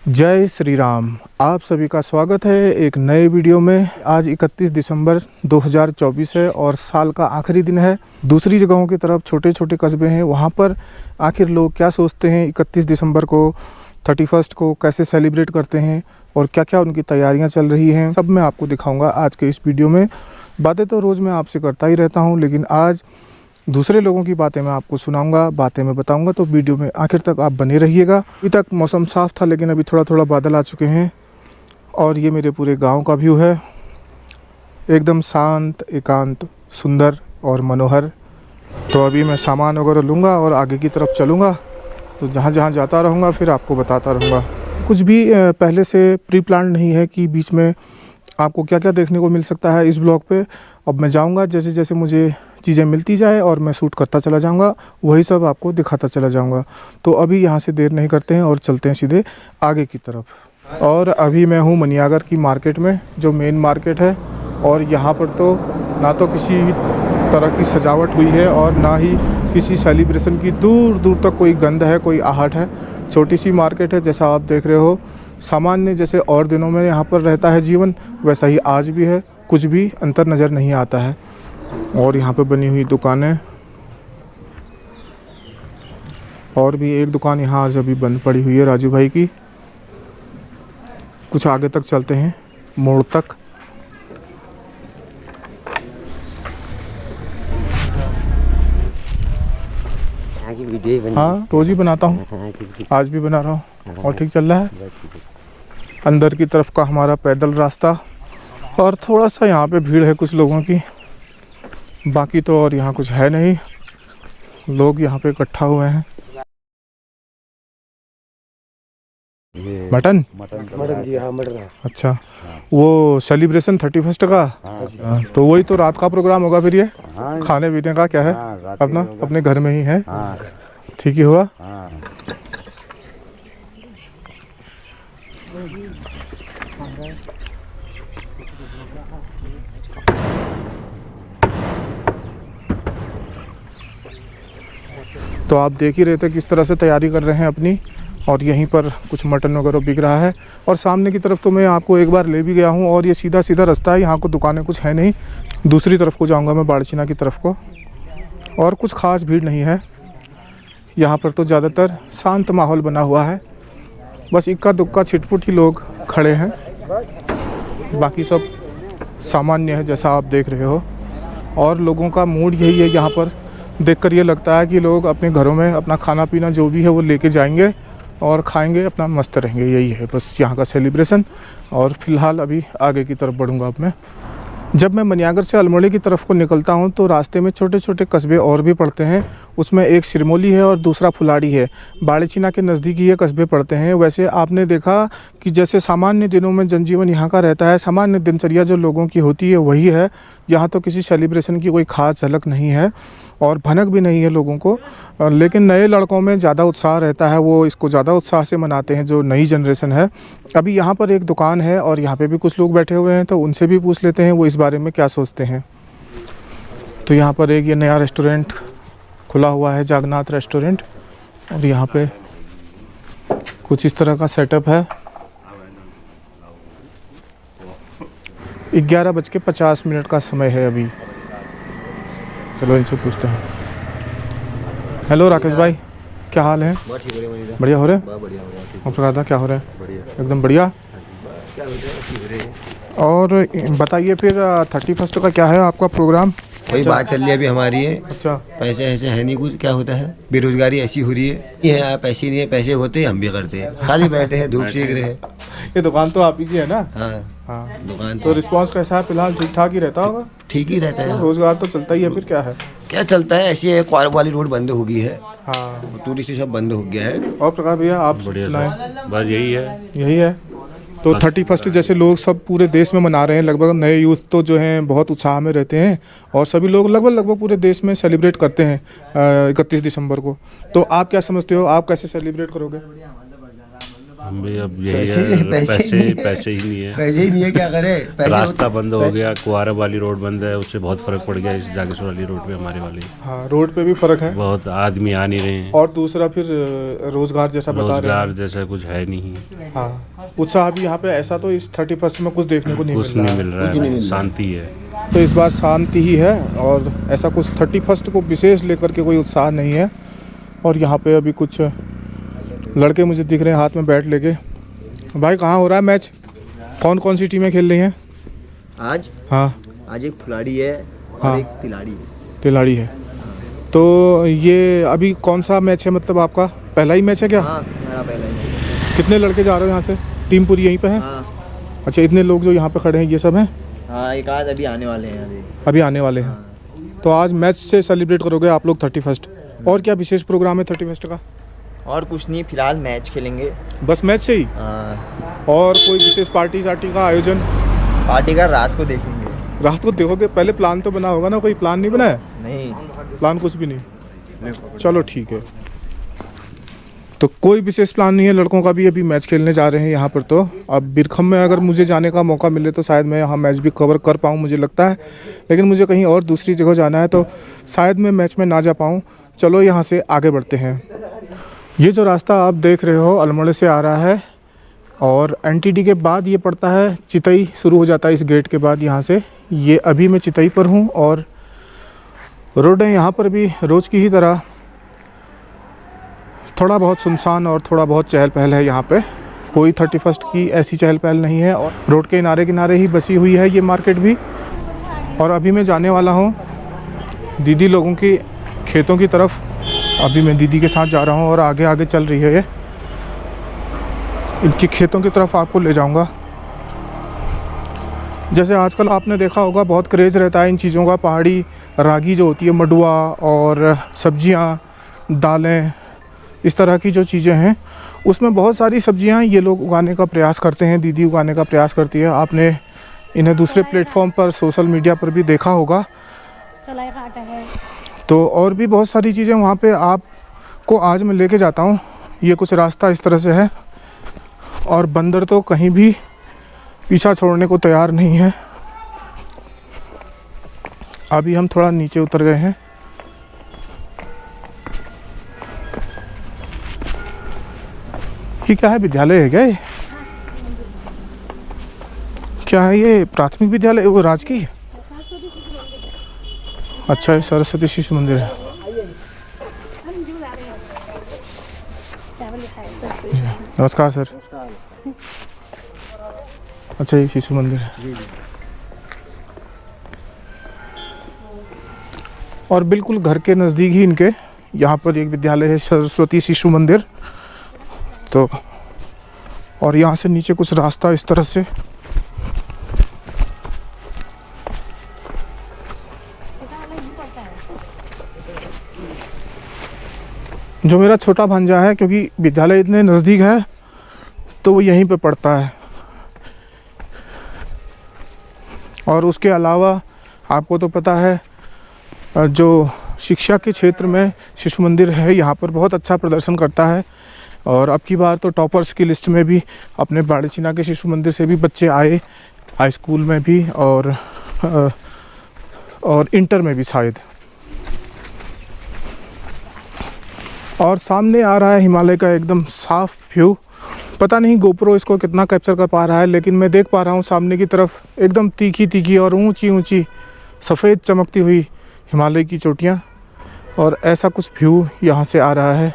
जय श्री राम। आप सभी का स्वागत है एक नए वीडियो में। आज 31 दिसंबर 2024 है और साल का आखिरी दिन है। दूसरी जगहों की तरफ छोटे छोटे कस्बे हैं, वहाँ पर आखिर लोग क्या सोचते हैं 31 दिसंबर को, 31 को कैसे सेलिब्रेट करते हैं और क्या क्या उनकी तैयारियाँ चल रही हैं, सब मैं आपको दिखाऊँगा आज के इस वीडियो में। बातें तो रोज़ मैं आपसे करता ही रहता हूँ, लेकिन आज दूसरे लोगों की बातें मैं आपको सुनाऊंगा, बातें मैं बताऊंगा, तो वीडियो में आखिर तक आप बने रहिएगा। अभी तक मौसम साफ़ था, लेकिन अभी थोड़ा थोड़ा बादल आ चुके हैं और ये मेरे पूरे गांव का व्यू है, एकदम शांत, एकांत, सुंदर और मनोहर। तो अभी मैं सामान वगैरह लूँगा और आगे की तरफ चलूँगा, तो जहाँ जहाँ जाता रहूँगा फिर आपको बताता रहूँगा। कुछ भी पहले से प्री प्लान नहीं है कि बीच में आपको क्या क्या देखने को मिल सकता है इस ब्लॉग पे। अब मैं जाऊँगा, जैसे जैसे मुझे चीज़ें मिलती जाए और मैं शूट करता चला जाऊंगा, वही सब आपको दिखाता चला जाऊंगा। तो अभी यहाँ से देर नहीं करते हैं और चलते हैं सीधे आगे की तरफ। और अभी मैं हूँ मनियागर की मार्केट में, जो मेन मार्केट है। और यहाँ पर तो ना तो किसी तरह की सजावट हुई है और ना ही किसी सेलिब्रेशन की दूर दूर तक कोई गंध है, कोई आहट है। छोटी सी मार्केट है, जैसा आप देख रहे हो। सामान्य जैसे और दिनों में यहाँ पर रहता है जीवन, वैसा ही आज भी है, कुछ भी अंतर नज़र नहीं आता है। और यहाँ पे बनी हुई दुकानें, और भी एक दुकान यहाँ आज अभी बंद पड़ी हुई है राजू भाई की। कुछ आगे तक चलते हैं, मोड़ तक। हाँ, रोज ही बनाता हूँ, आज भी बना रहा हूँ और ठीक चल रहा है। अंदर की तरफ का हमारा पैदल रास्ता, और थोड़ा सा यहाँ पे भीड़ है कुछ लोगों की, बाकी तो और यहाँ कुछ है नहीं। लोग यहाँ पे इकट्ठा हुए हैं। मटन जी, हाँ मटन है। अच्छा, वो सेलिब्रेशन 31 का। हाँ, तो वही तो रात का प्रोग्राम होगा फिर। ये खाने पीने का क्या है? अपना अपने घर में ही है। ठीक ही हुआ। तो आप देख ही रहे थे किस तरह से तैयारी कर रहे हैं अपनी, और यहीं पर कुछ मटन वगैरह बिक रहा है। और सामने की तरफ तो मैं आपको एक बार ले भी गया हूँ, और ये सीधा सीधा रास्ता है, यहाँ को दुकानें कुछ है नहीं। दूसरी तरफ को जाऊँगा मैं, बाड़चीना की तरफ को, और कुछ खास भीड़ नहीं है यहाँ पर। तो ज़्यादातर शांत माहौल बना हुआ है, बस इक्का दुक्का छिटपुट ही लोग खड़े हैं, बाकी सब सामान्य है जैसा आप देख रहे हो। और लोगों का मूड यही है, यहाँ पर देखकर ये लगता है कि लोग अपने घरों में अपना खाना पीना जो भी है वो लेके जाएंगे और खाएंगे, अपना मस्त रहेंगे। यही है बस यहाँ का सेलिब्रेशन। और फिलहाल अभी आगे की तरफ बढ़ूँगा अब मैं। जब मैं मनियागर से अल्मोड़े की तरफ को निकलता हूँ तो रास्ते में छोटे छोटे कस्बे और भी पड़ते हैं। उसमें एक सिरमौली है और दूसरा फुलाड़ी है। बाड़ीचीना के नज़दीक ये कस्बे पड़ते हैं। वैसे आपने देखा कि जैसे सामान्य दिनों में जनजीवन यहाँ का रहता है, सामान्य दिनचर्या जो लोगों की होती है वही है। यहाँ तो किसी सेलिब्रेशन की कोई ख़ास झलक नहीं है और भनक भी नहीं है लोगों को। लेकिन नए लड़कों में ज़्यादा उत्साह रहता है, वो इसको ज़्यादा उत्साह से मनाते हैं, जो नई जनरेशन है। अभी यहाँ पर एक दुकान है और यहाँ पे भी कुछ लोग बैठे हुए हैं, तो उनसे भी पूछ लेते हैं वो इस बारे में क्या सोचते हैं। तो यहाँ पर एक ये नया रेस्टोरेंट खुला हुआ है, जागन्नाथ रेस्टोरेंट, और यहाँ पे कुछ इस तरह का सेटअप है। 11:50 का समय है अभी। चलो इनसे पूछते हैं। हेलो राकेश भाई, क्या हाल है? बढ़िया हो रहे हैं? आप प्रकार क्या हो रहा है? एकदम बढ़िया। और बताइए फिर 31 का क्या है आपका प्रोग्राम? वही बात चल रही है अभी हमारी है। अच्छा, पैसे ऐसे है नहीं, कुछ क्या होता है, बेरोजगारी ऐसी हो रही है। ये है, पैसे नहीं है, पैसे होते हम भी करते हैं, खाली बैठे हैं, धूप सेक रहे हैं। ये दुकान तो आप ही की है ना? हाँ, दुकान तो रिस्पांस कैसा है फिलहाल? ठीक ठाक ही रहता होगा? ठीक ही रहता है, रोजगार तो चलता ही है, फिर क्या है? क्या चलता है, ऐसी है, क्वार वाली रोड बंद हो गई है। हाँ, टूरिस्ट सब बंद हो गया है। और प्रकार भैया आप सुनाएं। बस यही है। तो 31 जैसे लोग सब पूरे देश में मना रहे हैं, लगभग नए यूथ तो जो हैं बहुत उत्साह में रहते हैं, और सभी लोग लगभग पूरे देश में सेलिब्रेट करते हैं 31 दिसंबर को। तो आप क्या समझते हो, आप कैसे सेलिब्रेट करोगे? हम भी अब यही पैसे है, पैसे पैसे नहीं है। पैसे ही नहीं है। पैसे ही नहीं है, क्या करें? पैसे रास्ता बंद हो गया, कुआरा वाली रोड बंद है, उससे बहुत फर्क पड़ गया इस जागेश्वर वाली रोड पे हमारे वाली। हाँ, रोड पे भी फ़र्क है बहुत आदमी आ नहीं रहे हैं, और दूसरा फिर रोज़गार जैसा बता रहे रोजगार जैसा कुछ है नहीं, हैं। हाँ, उत्साह भी यहाँ पे ऐसा तो इस 31 में कुछ देखने को नहीं कुछ मिल रहा नहीं है। मिल रहा है, शांति है। तो इस बार शांति ही है और ऐसा कुछ 31 को विशेष लेकर के कोई उत्साह नहीं है। और यहाँ पे अभी कुछ लड़के मुझे दिख रहे हैं हाथ में बैट लेके। भाई कहाँ हो रहा है मैच? कौन कौन सी टीमें खेल रही हैं आज हाँ? एक खिलाड़ी है और हाँ। एक तिलाड़ी है। खिलाड़ी है। तो ये अभी कौन सा मैच है, मतलब आपका पहला ही मैच है क्या? हाँ, मेरा पहला ही है। कितने लड़के जा रहे हो यहाँ से? टीम पूरी यहीं पे है? हाँ अच्छा, इतने लोग जो यहाँ पे खड़े हैं ये सब हैं? हाँ, एक आध अभी आने वाले हैं अभी। अभी आने वाले हैं। तो आज मैच से सेलिब्रेट करोगे आप लोग 31? और क्या विशेष प्रोग्राम है 31 का? और कुछ नहीं, फिलहाल मैच खेलेंगे। बस मैच से ही? और कोई विशेष पार्टी शार्टी का आयोजन? पार्टी का रात को देखेंगे। रात को देखोगे? पहले प्लान तो बना होगा ना? कोई प्लान नहीं बना है? नहीं, प्लान कुछ भी नहीं? चलो ठीक है। तो कोई विशेष प्लान नहीं है लड़कों का भी। अभी मैच खेलने जा रहे हैं यहाँ पर। तो अब बिरखम में अगर मुझे जाने का मौका मिले तो शायद मैं यहाँ मैच भी कवर कर पाऊँ, मुझे लगता है। लेकिन मुझे कहीं और दूसरी जगह जाना है तो शायद मैं मैच में ना जा पाऊँ। चलो यहाँ से आगे बढ़ते हैं। ये जो रास्ता आप देख रहे हो अल्मोड़े से आ रहा है और एनटीडी के बाद ये पड़ता है चितई, शुरू हो जाता है इस गेट के बाद यहाँ से। ये अभी मैं चितई पर हूँ और रोडें यहाँ पर भी रोज़ की ही तरह थोड़ा बहुत सुनसान और थोड़ा बहुत चहल पहल है। यहाँ पे कोई 31 की ऐसी चहल पहल नहीं है और रोड के किनारे किनारे ही बसी हुई है ये मार्केट भी। और अभी मैं जाने वाला हूँ दीदी लोगों की खेतों की तरफ। अभी मैं दीदी के साथ जा रहा हूँ और आगे आगे चल रही है ये। इनकी खेतों की तरफ आपको ले जाऊँगा। जैसे आजकल आपने देखा होगा बहुत क्रेज़ रहता है इन चीज़ों का। पहाड़ी रागी जो होती है, मडुआ और सब्जियाँ, दालें, इस तरह की जो चीज़ें हैं उसमें बहुत सारी सब्जियां ये लोग उगाने का प्रयास करते हैं, दीदी उगाने का प्रयास करती है। आपने इन्हें दूसरे प्लेटफॉर्म पर, सोशल मीडिया पर भी देखा होगा। तो और भी बहुत सारी चीज़ें वहाँ पे आपको आज मैं लेके जाता हूँ। ये कुछ रास्ता इस तरह से है और बंदर तो कहीं भी पीछा छोड़ने को तैयार नहीं है। अभी हम थोड़ा नीचे उतर गए हैं। ये क्या है, विद्यालय है क्या ये? क्या है ये? प्राथमिक विद्यालय, वो राजकीय? अच्छा, ये सरस्वती शिशु मंदिर है। नमस्कार सर। अच्छा, ये शिशु मंदिर है। और बिल्कुल घर के नज़दीक ही इनके यहाँ पर एक विद्यालय है, सरस्वती शिशु मंदिर। तो और यहाँ से नीचे कुछ रास्ता इस तरह से। जो मेरा छोटा भांजा है, क्योंकि विद्यालय इतने नज़दीक है तो वो यहीं पे पढ़ता है। और उसके अलावा आपको तो पता है जो शिक्षा के क्षेत्र में शिशु मंदिर है यहाँ पर बहुत अच्छा प्रदर्शन करता है। और अब की बार तो टॉपर्स की लिस्ट में भी अपने बाड़ीचीना के शिशु मंदिर से भी बच्चे आए, हाई स्कूल में भी और इंटर में भी शायद। और सामने आ रहा है हिमालय का एकदम साफ व्यू। पता नहीं गोप्रो इसको कितना कैप्चर कर पा रहा है, लेकिन मैं देख पा रहा हूँ सामने की तरफ एकदम तीखी तीखी और ऊंची ऊंची सफ़ेद चमकती हुई हिमालय की चोटियाँ। और ऐसा कुछ व्यू यहाँ से आ रहा है।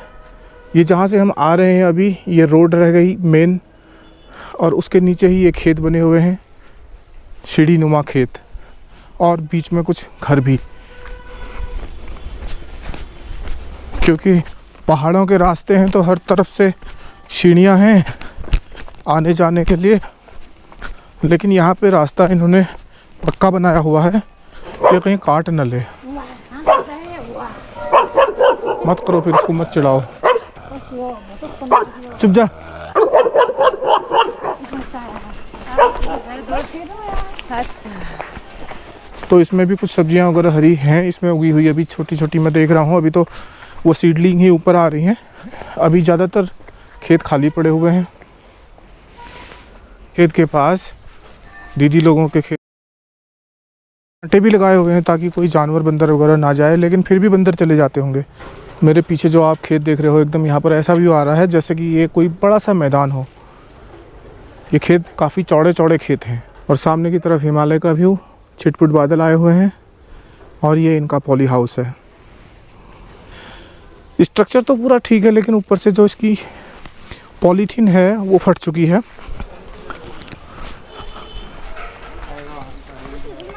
ये जहाँ से हम आ रहे हैं अभी, ये रोड रह गई मेन और उसके नीचे ही ये खेत बने हुए हैं, सीढ़ी नुमा खेत, और बीच में कुछ घर भी। क्योंकि पहाड़ों के रास्ते हैं तो हर तरफ से सीढ़ियाँ हैं आने जाने के लिए। लेकिन यहाँ पे रास्ता इन्होंने पक्का बनाया हुआ है कि कहीं काट न ले। मत करो फिर, इसको मत चढ़ाओ, चुप जा। तो इसमें भी कुछ सब्जियां वगैरह हरी हैं इसमें उगी हुई, अभी छोटी छोटी मैं देख रहा हूँ। अभी तो वो सीडलिंग ही ऊपर आ रही हैं। अभी ज़्यादातर खेत खाली पड़े हुए हैं खेत के पास दीदी लोगों के खेत कांटे भी लगाए हुए हैं ताकि कोई जानवर बंदर वगैरह ना जाए, लेकिन फिर भी बंदर चले जाते होंगे। मेरे पीछे जो आप खेत देख रहे हो एकदम यहाँ पर ऐसा व्यू आ रहा है जैसे कि ये कोई बड़ा सा मैदान हो। ये खेत काफ़ी चौड़े चौड़े खेत हैं और सामने की तरफ हिमालय का व्यू, छिटपुट बादल आए हुए हैं और ये इनका पॉली हाउस है। स्ट्रक्चर तो पूरा ठीक है लेकिन ऊपर से जो इसकी पॉलीथीन है वो फट चुकी है।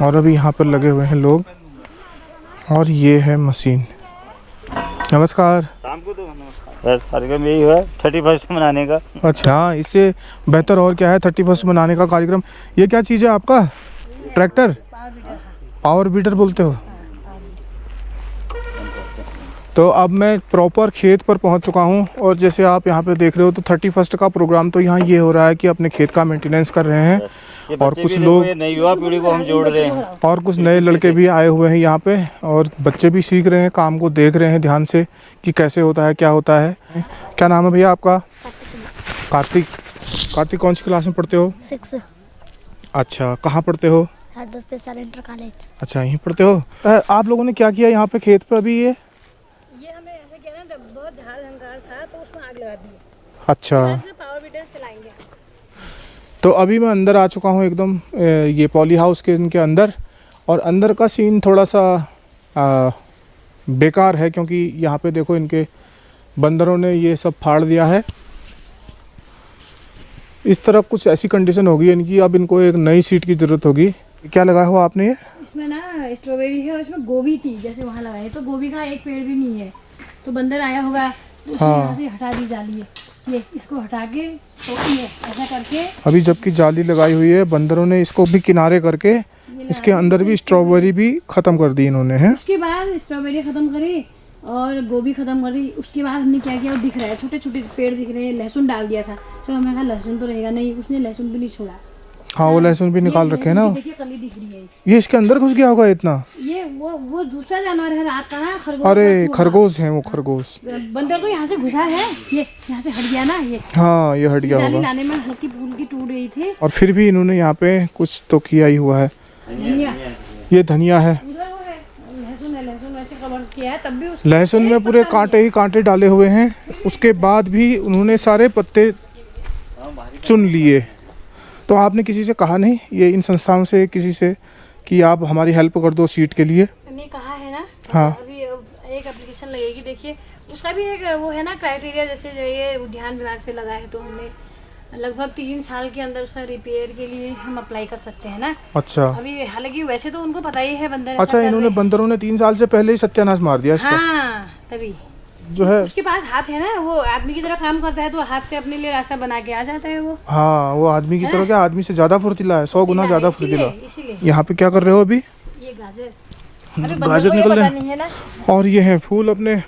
और अभी यहाँ पर लगे हुए हैं लोग और ये है मशीन। नमस्कार। शाम को तो नमस्कार। बस कार्यक्रम यही हुआ 31st मनाने का। अच्छा, इससे बेहतर और क्या है 31st मनाने का कार्यक्रम। ये क्या चीज़ है आपका? ट्रैक्टर? पावर बीटर बोलते हो। तो अब मैं प्रॉपर खेत पर पहुंच चुका हूं और जैसे आप यहां पे देख रहे हो तो 31st का प्रोग्राम तो यहां ये हो रहा है कि अपने खेत का मेंटेनेंस कर रहे हैं और कुछ लोग, नई युवा पीढ़ी को हम जोड़ रहे हैं और कुछ नए लड़के भी आए हुए हैं यहाँ पे और बच्चे भी सीख रहे हैं, काम को देख रहे हैं ध्यान से कि कैसे होता है, क्या होता है। क्या नाम है भैया आपका? कार्तिक। कार्तिक कौन सी क्लास में पढ़ते हो? 6। अच्छा, कहाँ पढ़ते हो? Hardoi special inter college. अच्छा, यहीं पढ़ते हो। आप लोगों ने क्या किया यहाँ पे खेत पे अभी? ये हमें ऐसा किया ना, जब बहुत झाड़ झंकार था तो उसमें आग लगा दी। अच्छा, पावर बीटर चलाएंगे। तो अभी मैं अंदर आ चुका हूँ एकदम ये पॉली हाउस के इनके अंदर, और अंदर का सीन थोड़ा सा बेकार है क्योंकि यहाँ पे देखो इनके बंदरों ने ये सब फाड़ दिया है। इस तरह कुछ ऐसी कंडीशन होगी इनकी, अब इनको एक नई सीट की ज़रूरत होगी। क्या लगाया हुआ आपने ये? इसमें ना स्ट्रॉबेरी है और इसमें गोभी थी, जैसे वहाँ लगाए तो गोभी का एक पेड़ भी नहीं है, तो बंदर आया होगा तो उसने यहाँ से हटा दी जाली है। ये इसको हटा के तो ये ऐसा करके अभी जबकि जाली लगाई हुई है, बंदरों ने इसको भी किनारे करके इसके अंदर भी स्ट्रॉबेरी भी ख़त्म कर दी इन्होंने, है। उसके बाद स्ट्रॉबेरी ख़त्म करी और गोभी ख़त्म कर दी। उसके बाद हमने क्या किया, वो दिख रहा है छोटे छोटे पेड़ दिख रहे हैं। लहसुन डाल दिया था, चलो हमने कहा लहसुन तो रहेगा नहीं, उसने लहसुन भी नहीं छोड़ा। हाँ, वो लहसुन भी निकाल रखे हैं ना। देखिए कली दिख रही है, ये इसके अंदर घुस गया होगा इतना। ये वो दूसरा जानवर है रात का ना, खरगोश। अरे खरगोश है वो, खरगोश। बंदर तो यहाँ से घुसा है, ये यहाँ से हट गया ना। ये हाँ, ये हट गया जाली होगा लाने में हल्की फुल्की टूट गई थी। और फिर भी इन्होंने यहाँ पे कुछ तो किया ही हुआ है। धनिया ये धनिया है। उधर वो है लहसुन है, लहसुन वैसे कवर किया है तब भी उस लहसुन में पूरे कांटे ही कांटे डाले हुए हैं, उसके बाद भी उन्होंने सारे पत्ते चुन लिए। तो आपने किसी से कहा नहीं, ये इन संस्थाओं से किसी से, कि आप हमारी हेल्प कर दो सीट के लिए? हमने कहा है ना। हाँ। अभी एक एप्लीकेशन लगेगी, देखिए उसका भी एक वो है ना क्राइटेरिया, जैसे जो ये उद्यान विभाग से लगा है तो हमने लगभग 3 साल के अंदर उसका रिपेयर के लिए हम अप्लाई कर सकते हैं ना। अच्छा। अभी हालांकि वैसे तो उनको पता ही है बंदर। अच्छा, इन्होंने बंदरों ने 3 साल से पहले ही सत्यानाश मार दिया इसका। हाँ, तभी जो है उसके पास हाथ है ना, वो आदमी की तरह काम करता है तो हाथ से अपने लिए रास्ता बना के आ जाता है वो। हाँ, वो आदमी की तरह, क्या आदमी से ज़्यादा फुर्तीला है, 100 गुना ज़्यादा फुर्तीला। इसीलिए यहाँ पे क्या कर रहे हो अभी? ये गाजर, अभी बंदर गाजर को ये निकल पता रहे नहीं है ना। और ये है फूल अपने।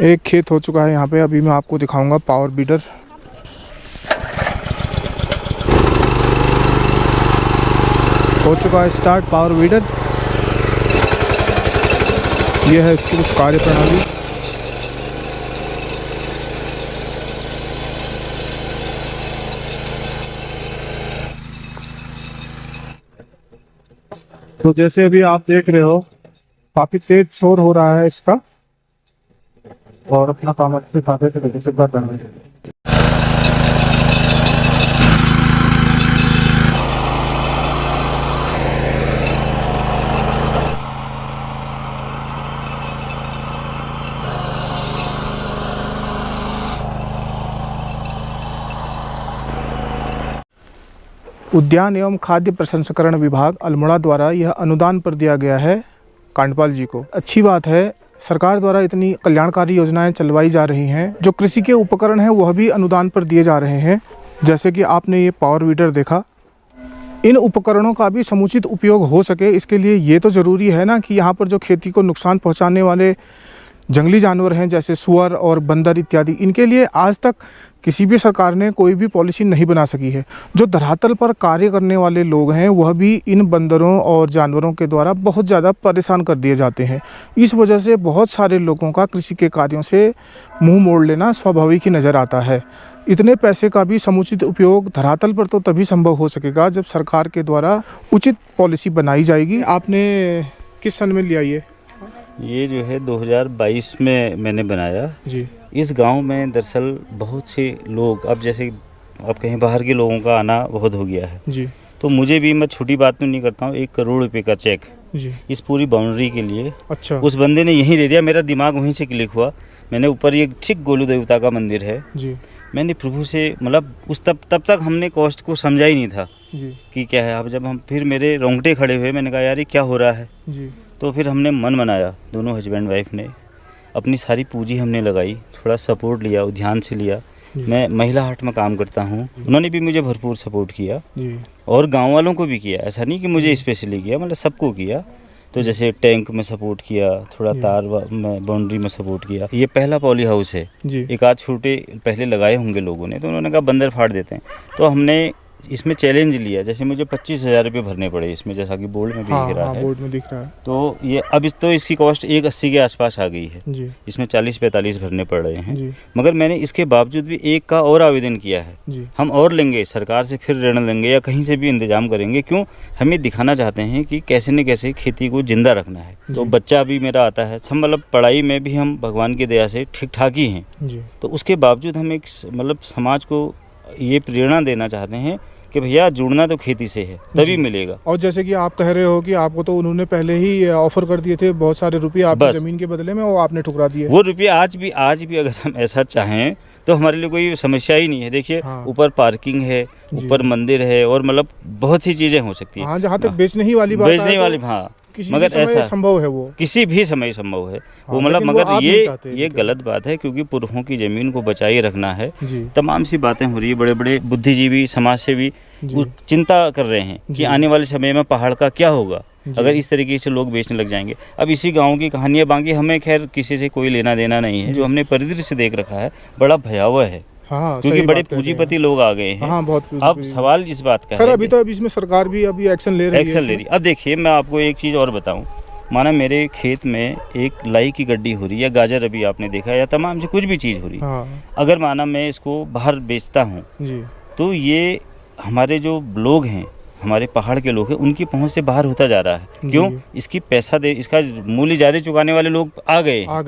एक खेत हो चुका है यहाँ पे, अभी मैं आपको दिखाऊंगा पावर बीडर। हो चुका है स्टार्ट पावर बीडर। ये है इसकी कुछ कार्य प्रणाली। तो जैसे अभी आप देख रहे हो काफी तेज शोर हो रहा है इसका, और अपना काम अच्छे खासे तरीके से कर रहे हैं। उद्यान एवं खाद्य प्रसंस्करण विभाग अल्मोड़ा द्वारा यह अनुदान पर दिया गया है कांडपाल जी को। अच्छी बात है, सरकार द्वारा इतनी कल्याणकारी योजनाएं चलवाई जा रही हैं। जो कृषि के उपकरण हैं वह भी अनुदान पर दिए जा रहे हैं। जैसे कि आपने ये पावर वीडर देखा, इन उपकरणों का भी समुचित उपयोग हो सके, इसके लिए ये तो ज़रूरी है ना कि यहाँ पर जो खेती को नुकसान पहुँचाने वाले जंगली जानवर हैं जैसे सुअर और बंदर इत्यादि, इनके लिए आज तक किसी भी सरकार ने कोई भी पॉलिसी नहीं बना सकी है। जो धरातल पर कार्य करने वाले लोग हैं वह भी इन बंदरों और जानवरों के द्वारा बहुत ज़्यादा परेशान कर दिए जाते हैं। इस वजह से बहुत सारे लोगों का कृषि के कार्यों से मुंह मोड़ लेना स्वाभाविक ही नज़र आता है। इतने पैसे का भी समुचित उपयोग धरातल पर तो तभी संभव हो सकेगा जब सरकार के द्वारा उचित पॉलिसी बनाई जाएगी। आपने किस सन में लिया ये जो है 2022 में मैंने बनाया जी? इस गांव में दरअसल बहुत से लोग, अब जैसे अब कहीं बाहर के लोगों का आना बहुत हो गया है जी तो मुझे भी, मैं छोटी बात तो नहीं करता हूँ, 1 करोड़ रुपए का चेक जी। इस पूरी बाउंड्री के लिए अच्छा उस बंदे ने यहीं दे दिया। मेरा दिमाग वहीं से क्लिक हुआ। मैंने ऊपर ये ठीक गोलू देवता का मंदिर है, जी मैंने प्रभु से मतलब उस तब तक हमने कॉस्ट को समझा ही नहीं था जी कि क्या है। अब जब हम फिर मेरे रोंगटे खड़े हुए, मैंने कहा यार ये क्या हो रहा है। जी तो फिर हमने मन बनाया, दोनों हस्बैंड वाइफ ने अपनी सारी पूंजी हमने लगाई, थोड़ा सपोर्ट लिया, ध्यान से लिया। मैं महिला हाट में काम करता हूँ, उन्होंने भी मुझे भरपूर सपोर्ट किया जी और गांव वालों को भी किया। ऐसा नहीं कि मुझे स्पेशली किया, मतलब सबको किया। तो जैसे टैंक में सपोर्ट किया, थोड़ा तार में बाउंड्री में सपोर्ट किया। ये पहला पॉली हाउस है, जी एक आध छोटे पहले लगाए होंगे लोगों ने, तो उन्होंने कहा बंदर फाड़ देते हैं। तो हमने इसमें चैलेंज लिया। जैसे मुझे 25,000 रुपये भरने पड़े इसमें, जैसा कि बोर्ड में भी हाँ दिख रहा हाँ है। बोर्ड में दिख रहा है तो ये अब तो इसकी कॉस्ट 180 के आसपास आ गई है। जी इसमें 40-45 भरने पड़ रहे हैं। जी मगर मैंने इसके बावजूद भी एक का और आवेदन किया है। जी हम और लेंगे, सरकार से फिर ऋण लेंगे या कहीं से भी इंतजाम करेंगे। क्यों? हमें दिखाना चाहते हैं कि कैसे न कैसे खेती को जिंदा रखना है। तो बच्चा भी मेरा आता है, हम मतलब पढ़ाई में भी हम भगवान की दया से ठीक ठाक ही हैं। जी तो उसके बावजूद हम एक मतलब समाज को ये प्रेरणा देना चाहते हैं कि भैया जुड़ना तो खेती से है, तभी मिलेगा। और जैसे कि आप कह रहे हो कि आपको तो उन्होंने पहले ही ऑफर कर दिए थे बहुत सारे रुपए आपकी बस। ज़मीन के बदले में, वो आपने ठुकरा दिए। वो रुपये आज भी अगर हम ऐसा चाहें तो हमारे लिए कोई समस्या ही नहीं है। देखिए हाँ। ऊपर पार्किंग है, जी। ऊपर मंदिर है और मतलब बहुत सी चीज़ें हो सकती है। हाँ जहाँ तक बेचने ही वाली बात बेचने आए वाली, तो हाँ किसी मगर भी समय ऐसा संभव है वो। किसी भी समय संभव है वो, मतलब लेकिन वो मगर आप नहीं चाहते, ये मतलब। गलत बात है क्योंकि पुरखों की ज़मीन को बचाए रखना है। जी तमाम सी बातें हो रही है, बड़े बड़े बुद्धिजीवी समाज से भी जी। वो चिंता कर रहे हैं जी। कि आने वाले समय में पहाड़ का क्या होगा जी। अगर इस तरीके से लोग बेचने लग जाएंगे। अब इसी गांव की कहानियां, बाकी हमें खैर किसी से कोई लेना देना नहीं है। जो हमने परिदृश्य देख रखा है बड़ा भयावह है, हाँ क्योंकि सही बड़े बात कह रहे हैं। पूंजीपति लोग आ गए हैं। हाँ बहुत अब सवाल इस बात का खैर है अभी तो अभी इसमें सरकार भी अभी एक्शन ले रही है एक्शन ले रही। अब देखिए मैं आपको एक चीज़ और बताऊं, माना मेरे खेत में एक लाई की गड्डी हो रही है, या गाजर अभी आपने देखा, या तमाम से कुछ भी चीज़ हो रही है। हाँ अगर माना मैं इसको बाहर बेचता हूँ जी तो ये हमारे जो लोग हैं, हमारे पहाड़ के लोग हैं, उनकी पहुंच से बाहर होता जा रहा है। क्यों? इसकी पैसा दे, इसका मूल्य ज़्यादा चुकाने वाले लोग आ गए हैं आ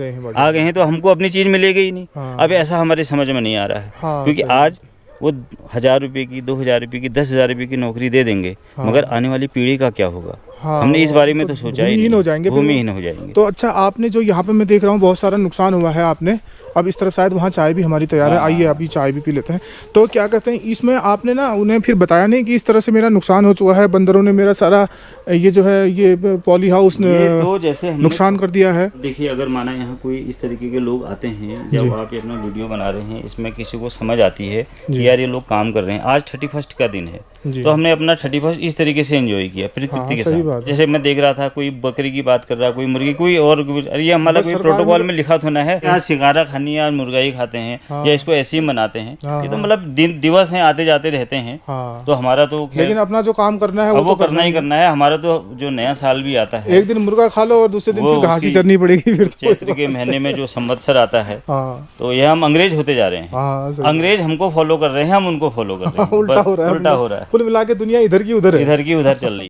गए हैं, तो हमको अपनी चीज़ मिलेगी ही नहीं। हाँ। अब ऐसा हमारे समझ में नहीं आ रहा है। हाँ, क्योंकि सही आज वो 1,000 रुपये की, 2,000 रुपये की, 10,000 रुपये की नौकरी दे देंगे, मगर आने वाली पीढ़ी का क्या होगा? हाँ, हमने इस बारे में तो सोचा ही भूमिहीन नहीं। हो जाएंगे फिर वो। भूमिहीन हो जाएंगे। तो अच्छा आपने जो यहाँ पे मैं देख रहा हूँ बहुत सारा नुकसान हुआ है आपने, अब इस तरफ शायद वहाँ चाय भी हमारी तैयार है, आइए अभी चाय भी पी लेते हैं। तो क्या कहते हैं इसमें आपने ना उन्हें फिर बताया नहीं कि इस तरह से मेरा नुकसान हो चुका है, बंदरों ने मेरा सारा ये जो है ये पॉली हाउस ये तो जैसे हमने- नुकसान कर दिया है। देखिए अगर माना यहाँ कोई इस तरीके के लोग आते हैं, जब आप ये अपना वीडियो बना रहे हैं, इसमें किसी को समझ आती है कि यार ये लोग काम कर रहे हैं। आज 31 का दिन है, जी। तो हमने अपना 31 इस तरीके से एंजॉय किया प्रकृति के सही बात साथ। है। जैसे मैं देख रहा था कोई बकरी की बात कर रहा, कोई मुर्गी, कोई और, अरे ये हमारा बस कोई सरकार प्रोटोकॉल में- में लिखा तो ना है आज शिकारा खानी या मुर्गाई खाते हैं या इसको ऐसे ही मनाते हैं। हाँ, ये तो मतलब दिन दिवस हैं, आते जाते रहते हैं। हाँ तो हमारा तो खैर लेकिन अपना जो काम करना है अब वो तो करना ही करना है। हमारा तो जो नया साल भी आता है, एक दिन मुर्गा खा लो और दूसरे दिन वो फिर घास ही उसकी चरनी पड़ेगी फिर तो। चैत्र के महीने में जो संवत्सर आता है, हाँ तो ये हम अंग्रेज होते जा रहे हैं। हाँ सही। अंग्रेज हमको फॉलो कर रहे हैं, हम उनको फॉलो कर रहे हैं। उल्टा बस हो रहा है, उल्टा हो रहा है, कुल मिला के दुनिया इधर की उधर है। इधर की उधर चल रही है।